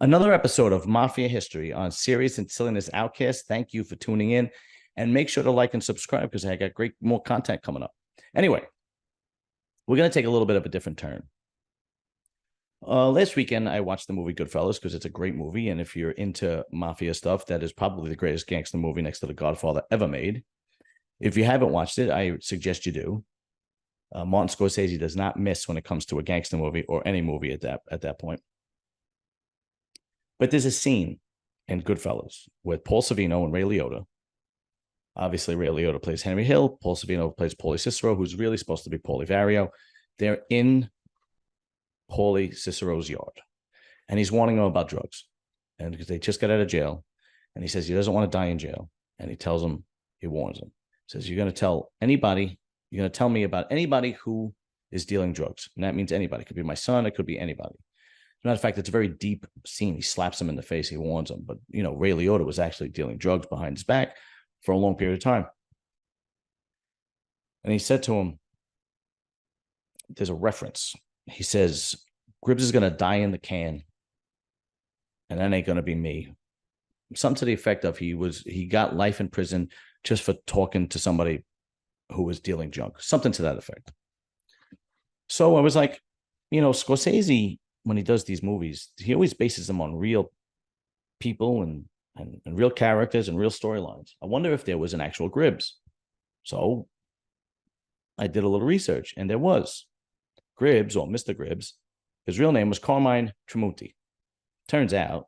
Another episode of Mafia History on Serious and Silliness Outcast. Thank you for tuning in, and make sure to like and subscribe because I got great more content coming up. Anyway, we're going to take a little bit of a different turn. Last weekend, I watched the movie Goodfellas because it's a great movie, and if you're into mafia stuff, that is probably the greatest gangster movie next to The Godfather ever made. If you haven't watched it, I suggest you do. Martin Scorsese does not miss when it comes to a gangster movie or any movie at that point. But there's a scene in Goodfellas with Paul Sorvino and Ray Liotta. Obviously, Ray Liotta plays Henry Hill. Paul Sorvino plays Paulie Cicero, who's really supposed to be Paulie Vario. They're in Paulie Cicero's yard, and he's warning them about drugs, and because they just got out of jail, and he says he doesn't want to die in jail, and he tells them, he warns them, says, you're going to tell me about anybody who is dealing drugs, and that means anybody. It could be my son, it could be anybody. As a matter of fact, it's a very deep scene. He slaps him in the face, he warns him, but Ray Liotta was actually dealing drugs behind his back for a long period of time, and he said to him, there's a reference. He says, Gribbs is going to die in the can, and that ain't going to be me. Something to the effect of he got life in prison just for talking to somebody who was dealing junk. Something to that effect. So I was like, Scorsese, when he does these movies, he always bases them on real people and real characters and real storylines. I wonder if there was an actual Gribbs. So I did a little research, and there was. Gribbs, or Mr. Gribbs, his real name was Carmine Tramunti. Turns out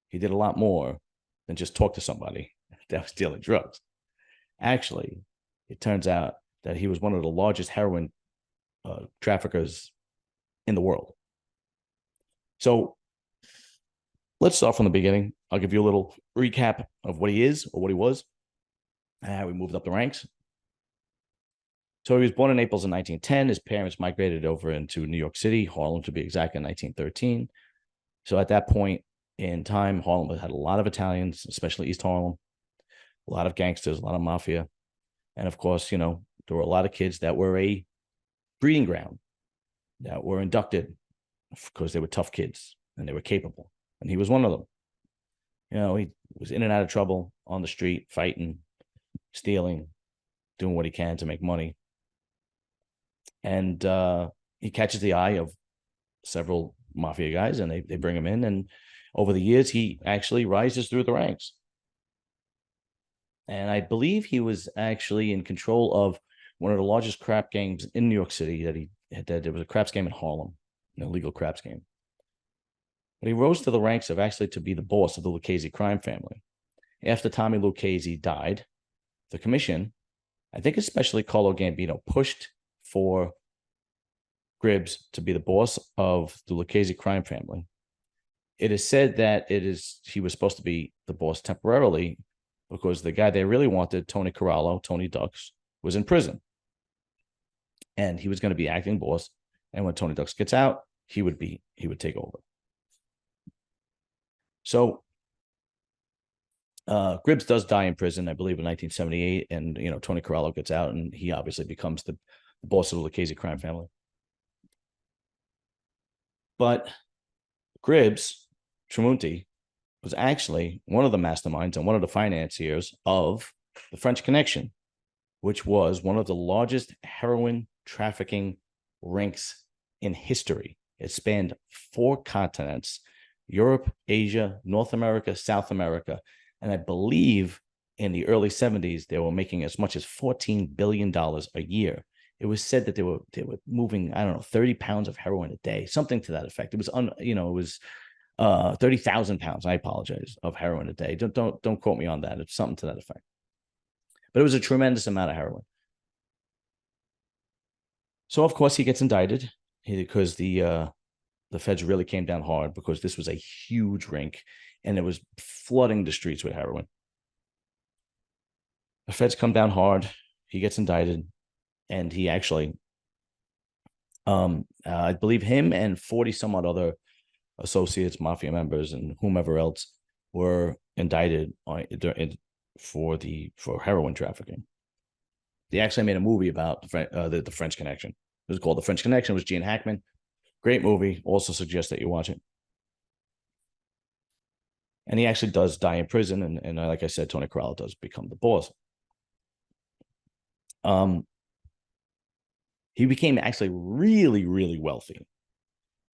he did a lot more than just talk to somebody that was dealing drugs. Actually, it turns out that he was one of the largest heroin traffickers in the world. So let's start from the beginning. I'll give you a little recap of what he is or what he was and how he moved up the ranks. So he was born in Naples in 1910. His parents migrated over into New York City, Harlem to be exact, in 1913. So at that point in time, Harlem had a lot of Italians, especially East Harlem, a lot of gangsters, a lot of mafia. And of course, there were a lot of kids that were a breeding ground, that were inducted because they were tough kids and they were capable. And he was one of them. He was in and out of trouble on the street, fighting, stealing, doing what he can to make money. And he catches the eye of several mafia guys, and they bring him in. And over the years, he actually rises through the ranks. And I believe he was actually in control of one of the largest crap games in New York City. There was a craps game in Harlem, an illegal craps game. But he rose to the ranks of actually to be the boss of the Lucchese crime family. After Tommy Lucchese died, the commission, I think especially Carlo Gambino, pushed for Gribbs to be the boss of the Lucchese crime family. It is said that he was supposed to be the boss temporarily because the guy they really wanted, Tony Corallo, Tony Ducks, was in prison. And he was going to be acting boss. And when Tony Ducks gets out, he would take over. So Gribbs does die in prison, I believe, in 1978. And, Tony Corallo gets out, and he obviously becomes the boss of the Lucchese crime family. But Gribbs, Tramunti, was actually one of the masterminds and one of the financiers of the French Connection, which was one of the largest heroin trafficking rings in history. It spanned 4 continents: Europe, Asia, North America, South America. And I believe in the early 70s, they were making as much as $14 billion a year. It was said that they were moving, 30 pounds of heroin a day, something to that effect. It was 30,000 pounds. I apologize, of heroin a day. Don't quote me on that. It's something to that effect. But it was a tremendous amount of heroin. So of course he gets indicted because the feds really came down hard because this was a huge rink and it was flooding the streets with heroin. The feds come down hard. He gets indicted. And he actually, I believe him and 40 some odd other associates, mafia members, and whomever else were indicted for heroin trafficking. They actually made a movie about the French Connection. It was called The French Connection. It was Gene Hackman. Great movie. Also suggest that you watch it. And he actually does die in prison. And like I said, Tony Corralo does become the boss. He became actually really, really wealthy.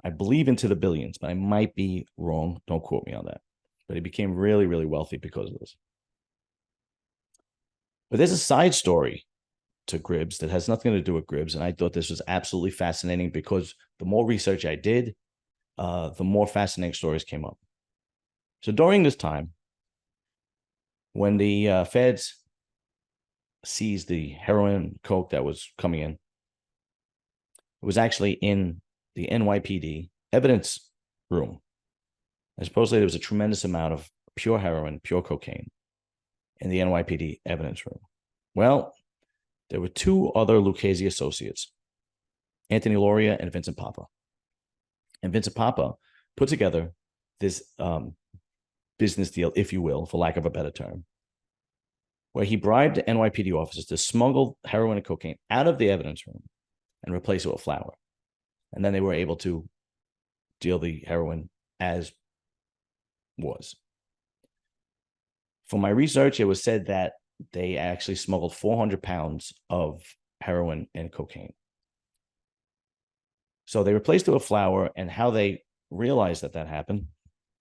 I believe into the billions, but I might be wrong. Don't quote me on that. But he became really, really wealthy because of this. But there's a side story to Gribbs that has nothing to do with Gribbs. And I thought this was absolutely fascinating because the more research I did, the more fascinating stories came up. So during this time, when the feds seized the heroin, coke that was coming in, it was actually in the NYPD evidence room. And supposedly there was a tremendous amount of pure heroin, pure cocaine in the NYPD evidence room. Well, there were two other Lucchese associates, Anthony Lauria and Vincent Papa. And Vincent Papa put together this business deal, if you will, for lack of a better term, where he bribed the NYPD officers to smuggle heroin and cocaine out of the evidence room and replace it with flour. And then they were able to deal the heroin as was. For my research, it was said that they actually smuggled 400 pounds of heroin and cocaine. So they replaced it with flour, and how they realized that that happened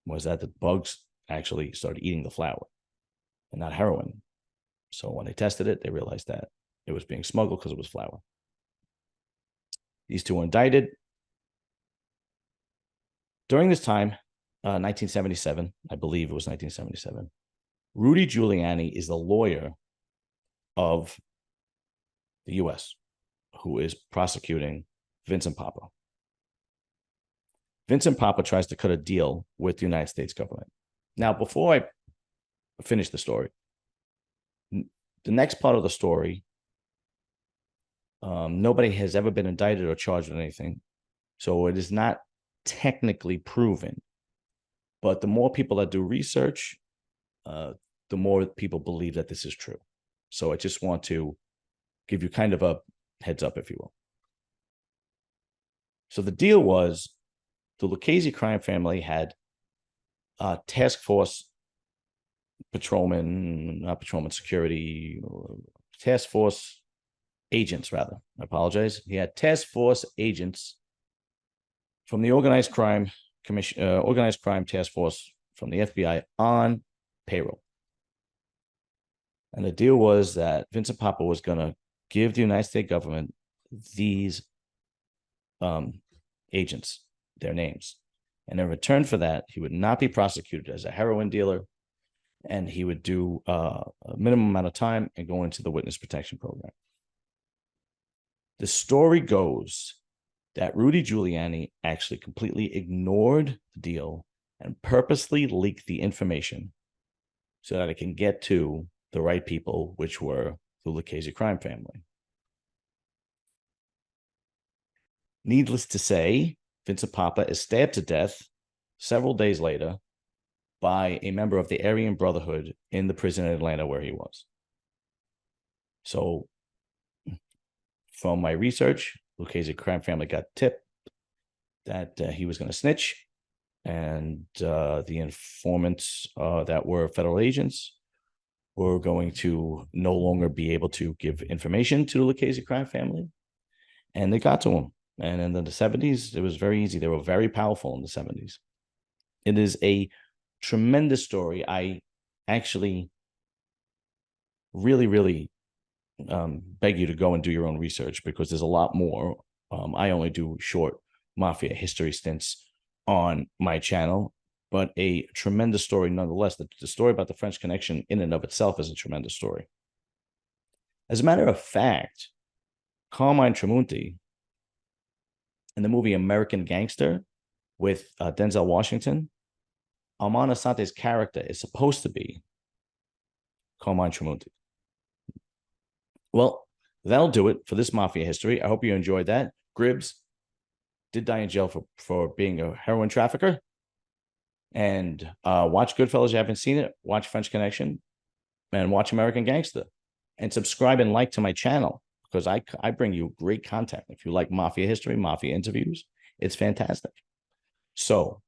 was that the bugs actually started eating the flour and not heroin. So when they tested it, they realized that it was being smuggled because it was flour. These two were indicted. During this time, 1977, I believe it was 1977, Rudy Giuliani is the lawyer of the U.S. who is prosecuting Vincent Papa. Vincent Papa tries to cut a deal with the United States government. Now, before I finish the story, the next part of the story, nobody has ever been indicted or charged with anything. So it is not technically proven. But the more people that do research, the more people believe that this is true. So I just want to give you kind of a heads up, if you will. So the deal was the Lucchese crime family had task force security, task force agents, rather. I apologize. He had task force agents from the organized crime task force from the FBI on payroll. And the deal was that Vincent Papa was going to give the United States government these agents, their names. And in return for that, he would not be prosecuted as a heroin dealer, and he would do a minimum amount of time and go into the witness protection program. The story goes that Rudy Giuliani actually completely ignored the deal and purposely leaked the information so that it can get to the right people, which were the Lucchese crime family. Needless to say, Vincent Papa is stabbed to death several days later by a member of the Aryan Brotherhood in the prison in Atlanta where he was. So from my research, Lucchese crime family got tipped that he was going to snitch, and the informants that were federal agents were going to no longer be able to give information to the Lucchese crime family, and they got to him. And in the 70s, it was very easy. They were very powerful in the 70s. It is a tremendous story. I actually really, really beg you to go and do your own research because there's a lot more. I only do short mafia history stints on my channel, but a tremendous story nonetheless. The story about the French Connection in and of itself is a tremendous story. As a matter of fact, Carmine Tramunti in the movie American Gangster with Denzel Washington, Armand Assante's character is supposed to be Carmine Tramunti. Well, that'll do it for this mafia history. I hope you enjoyed that. Gribbs did die in jail for being a heroin trafficker. And watch Goodfellas if you haven't seen it. Watch French Connection and watch American Gangster. And subscribe and like to my channel because I bring you great content. If you like mafia history, mafia interviews, it's fantastic. So,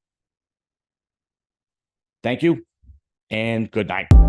thank you. and good night.